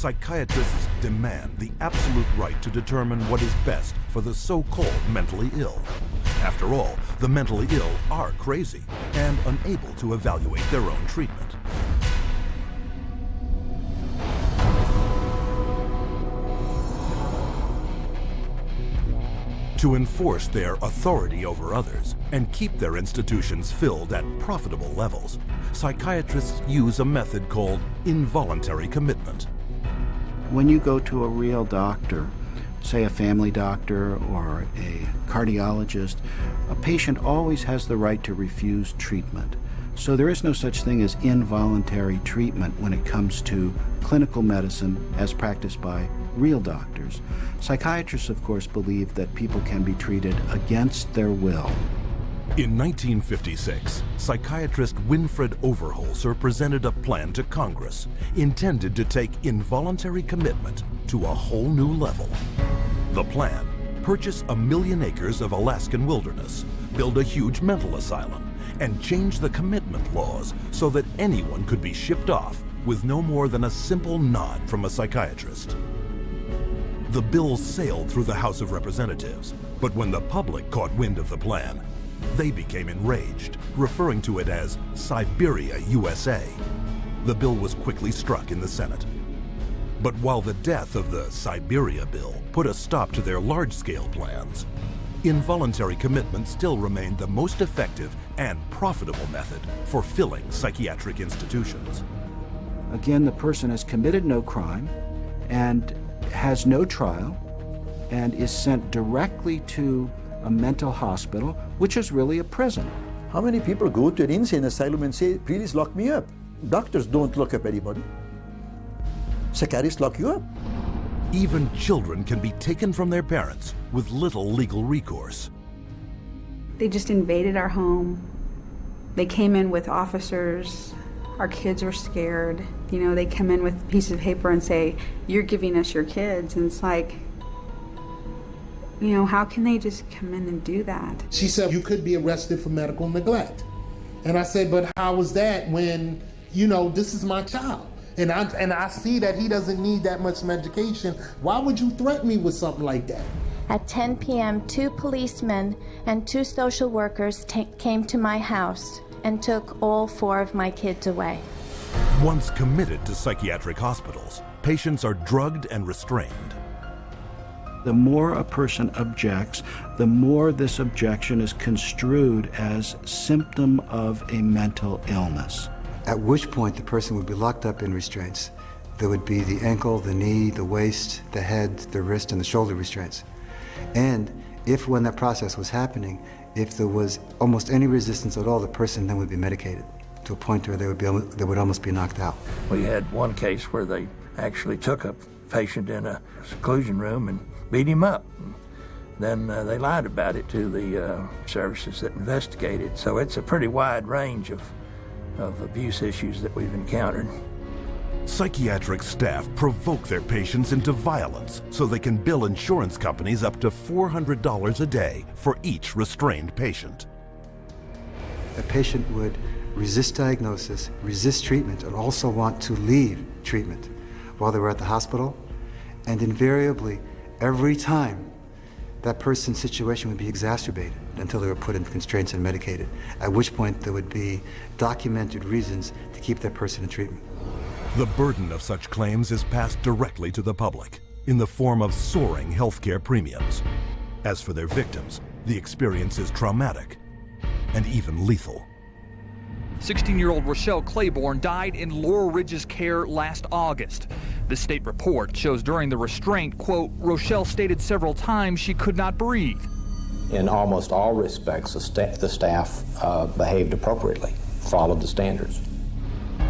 Psychiatrists demand the absolute right to determine what is best for the so-called mentally ill. After all, the mentally ill are crazy and unable to evaluate their own treatment. To enforce their authority over others and keep their institutions filled at profitable levels, psychiatrists use a method called involuntary commitment. When you go to a real doctor, say a family doctor or a cardiologist, a patient always has the right to refuse treatment. So there is no such thing as involuntary treatment when it comes to clinical medicine as practiced by real doctors. Psychiatrists, of course, believe that people can be treated against their will. In 1956, psychiatrist Winfred Overholser presented a plan to Congress intended to take involuntary commitment to a whole new level. The plan: purchase 1 million acres of Alaskan wilderness, build a huge mental asylum, and change the commitment laws so that anyone could be shipped off with no more than a simple nod from a psychiatrist. The bill sailed through the House of Representatives, but when the public caught wind of the plan, they became enraged, referring to it as Siberia, USA. The bill was quickly struck in the Senate. But while the death of the Siberia bill put a stop to their large-scale plans, involuntary commitment still remained the most effective and profitable method for filling psychiatric institutions. Again, the person has committed no crime and has no trial and is sent directly to a mental hospital, which is really a prison. How many people go to an insane asylum and say, please lock me up? Doctors don't lock up anybody. Psychiatrists lock you up. Even children can be taken from their parents with little legal recourse. They just invaded our home. They came in with officers. Our kids were scared. You know, they come in with a piece of paper and say, you're giving us your kids. And it's like, you know, how can they just come in and do that? She said, you could be arrested for medical neglect. And I said, but how is that when, you know, this is my child? And I see that he doesn't need that much medication. Why would you threaten me with something like that? At 10 p.m., 2 policemen and 2 social workers came to my house and took all 4 of my kids away. Once committed to psychiatric hospitals, patients are drugged and restrained. The more a person objects, the more this objection is construed as symptom of a mental illness. At which point the person would be locked up in restraints. There would be the ankle, the knee, the waist, the head, the wrist, and the shoulder restraints. And if when that process was happening, if there was almost any resistance at all, the person then would be medicated to a point where they would almost be knocked out. We had one case where they actually took a patient in a seclusion room and beat him up. Then they lied about it to the services that investigated. So it's a pretty wide range of abuse issues that we've encountered. Psychiatric staff provoke their patients into violence so they can bill insurance companies up to $400 a day for each restrained patient. A patient would resist diagnosis, resist treatment, and also want to leave treatment while they were at the hospital. And invariably, every time, that person's situation would be exacerbated until they were put in constraints and medicated, at which point there would be documented reasons to keep that person in treatment. The burden of such claims is passed directly to the public in the form of soaring healthcare premiums. As for their victims, the experience is traumatic and even lethal. 16-year-old Rochelle Claiborne died in Laurel Ridge's care last August. The state report shows during the restraint, quote, Rochelle stated several times she could not breathe. In almost all respects, the staff behaved appropriately, followed the standards.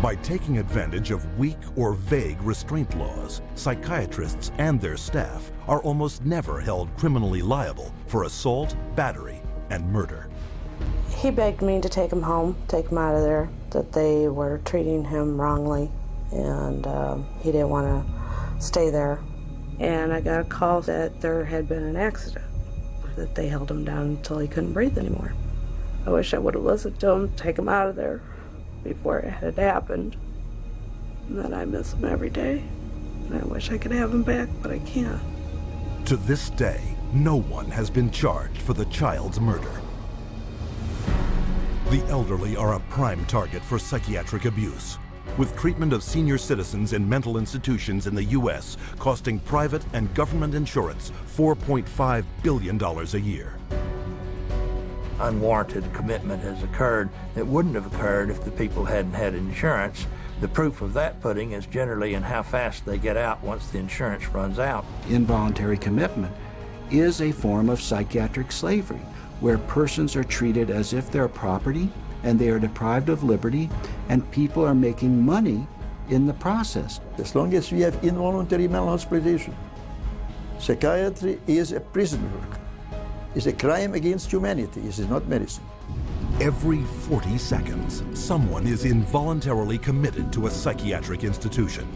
By taking advantage of weak or vague restraint laws, psychiatrists and their staff are almost never held criminally liable for assault, battery, and murder. He begged me to take him home, take him out of there, that they were treating him wrongly, and he didn't want to stay there. And I got a call that there had been an accident, that they held him down until he couldn't breathe anymore. I wish I would have listened to him, take him out of there before it had happened. And that I miss him every day. And I wish I could have him back, but I can't. To this day, no one has been charged for the child's murder. The elderly are a prime target for psychiatric abuse, with treatment of senior citizens in mental institutions in the U.S. costing private and government insurance $4.5 billion a year. Unwarranted commitment has occurred. It wouldn't have occurred if the people hadn't had insurance. The proof of that pudding is generally in how fast they get out once the insurance runs out. Involuntary commitment is a form of psychiatric slavery, where persons are treated as if they're property and they are deprived of liberty, and people are making money in the process. As long as we have involuntary malhospitalization, psychiatry is a prison work. It's a crime against humanity. It is not medicine. Every 40 seconds, someone is involuntarily committed to a psychiatric institution.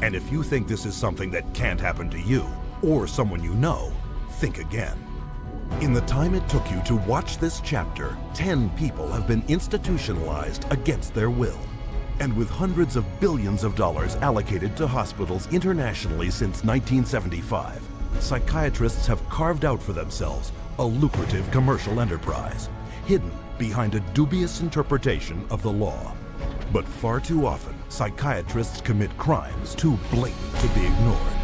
And if you think this is something that can't happen to you or someone you know, think again. In the time it took you to watch this chapter, 10 people have been institutionalized against their will. And with hundreds of billions of dollars allocated to hospitals internationally since 1975, psychiatrists have carved out for themselves a lucrative commercial enterprise, hidden behind a dubious interpretation of the law. But far too often, psychiatrists commit crimes too blatant to be ignored.